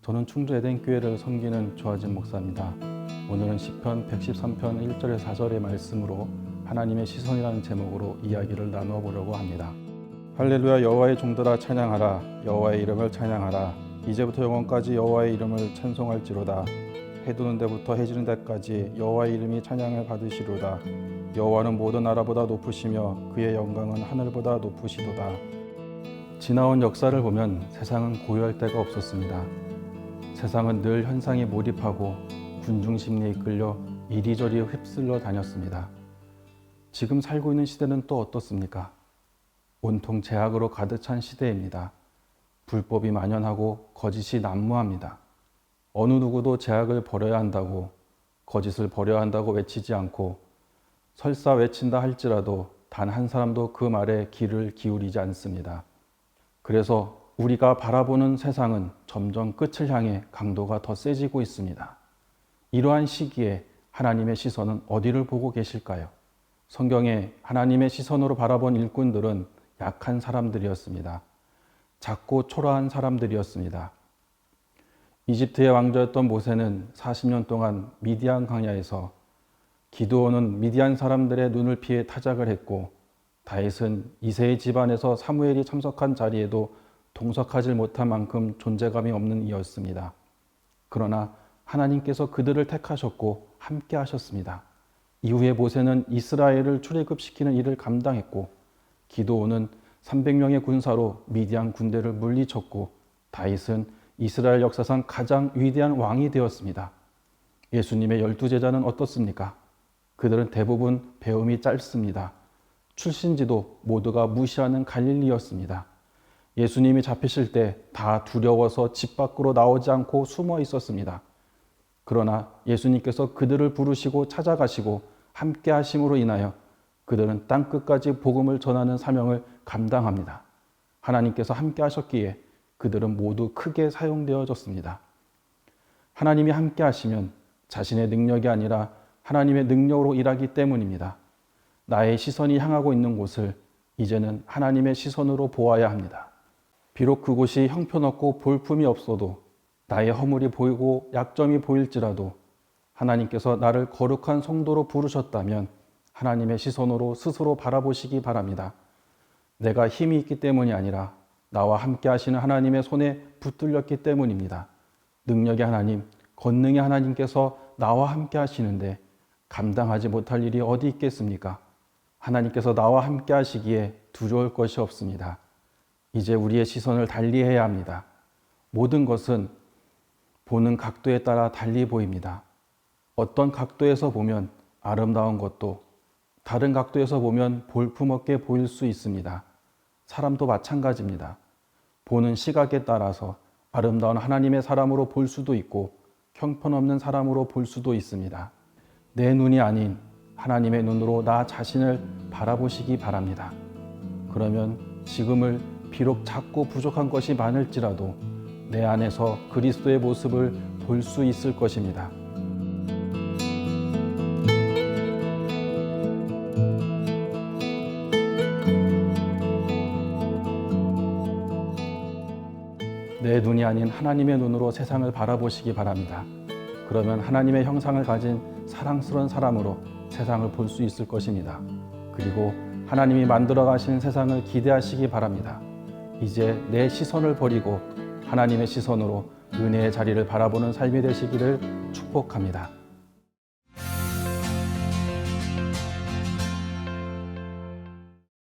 저는 충주 에덴교회를 섬기는 조하진 목사입니다. 오늘은 시편 113편 1절에 4절의 말씀으로 하나님의 시선이라는 제목으로 이야기를 나누어 보려고 합니다. 할렐루야, 여호와의 종들아 찬양하라. 여호와의 이름을 찬양하라. 이제부터 영원까지 여호와의 이름을 찬송할지로다. 해 두는 데부터 해 지는 데까지 여호와의 이름이 찬양을 받으시로다. 여호와는 모든 나라보다 높으시며 그의 영광은 하늘보다 높으시도다. 지나온 역사를 보면 세상은 고요할 데가 없었습니다. 세상은 늘 현상에 몰입하고 군중 심리에 이끌려 이리저리 휩쓸려 다녔습니다. 지금 살고 있는 시대는 또 어떻습니까? 온통 죄악으로 가득 찬 시대입니다. 불법이 만연하고 거짓이 난무합니다. 어느 누구도 죄악을 버려야 한다고, 거짓을 버려야 한다고 외치지 않고 설사 외친다 할지라도 단 한 사람도 그 말에 귀를 기울이지 않습니다. 그래서 우리가 바라보는 세상은 점점 끝을 향해 강도가 더 세지고 있습니다. 이러한 시기에 하나님의 시선은 어디를 보고 계실까요? 성경에 하나님의 시선으로 바라본 일꾼들은 약한 사람들이었습니다. 작고 초라한 사람들이었습니다. 이집트의 왕자였던 모세는 40년 동안 미디안 광야에서, 기드온은 미디안 사람들의 눈을 피해 타작을 했고, 다윗은 이새의 집안에서 사무엘이 참석한 자리에도 동석하지 못한 만큼 존재감이 없는 이였습니다. 그러나 하나님께서 그들을 택하셨고 함께 하셨습니다. 이후에 모세는 이스라엘을 출애굽시키는 일을 감당했고, 기드온은 300명의 군사로 미디안 군대를 물리쳤고, 다윗은 이스라엘 역사상 가장 위대한 왕이 되었습니다. 예수님의 12제자는 어떻습니까? 그들은 대부분 배움이 짧습니다. 출신지도 모두가 무시하는 갈릴리였습니다. 예수님이 잡히실 때 다 두려워서 집 밖으로 나오지 않고 숨어 있었습니다. 그러나 예수님께서 그들을 부르시고 찾아가시고 함께 하심으로 인하여 그들은 땅끝까지 복음을 전하는 사명을 감당합니다. 하나님께서 함께 하셨기에 그들은 모두 크게 사용되어졌습니다. 하나님이 함께 하시면 자신의 능력이 아니라 하나님의 능력으로 일하기 때문입니다. 나의 시선이 향하고 있는 곳을 이제는 하나님의 시선으로 보아야 합니다. 비록 그곳이 형편없고 볼품이 없어도, 나의 허물이 보이고 약점이 보일지라도 하나님께서 나를 거룩한 성도로 부르셨다면 하나님의 시선으로 스스로 바라보시기 바랍니다. 내가 힘이 있기 때문이 아니라 나와 함께 하시는 하나님의 손에 붙들렸기 때문입니다. 능력의 하나님, 권능의 하나님께서 나와 함께 하시는데 감당하지 못할 일이 어디 있겠습니까? 하나님께서 나와 함께 하시기에 두려울 것이 없습니다. 이제 우리의 시선을 달리해야 합니다. 모든 것은 보는 각도에 따라 달리 보입니다. 어떤 각도에서 보면 아름다운 것도 다른 각도에서 보면 볼품없게 보일 수 있습니다. 사람도 마찬가지입니다. 보는 시각에 따라서 아름다운 하나님의 사람으로 볼 수도 있고 형편없는 사람으로 볼 수도 있습니다. 내 눈이 아닌 하나님의 눈으로 나 자신을 바라보시기 바랍니다. 그러면 지금을 비록 작고 부족한 것이 많을지라도 내 안에서 그리스도의 모습을 볼 수 있을 것입니다. 내 눈이 아닌 하나님의 눈으로 세상을 바라보시기 바랍니다. 그러면 하나님의 형상을 가진 사랑스러운 사람으로 세상을 볼 수 있을 것입니다. 그리고 하나님이 만들어 가신 세상을 기대하시기 바랍니다. 이제 내 시선을 버리고 하나님의 시선으로 은혜의 자리를 바라보는 삶이 되시기를 축복합니다.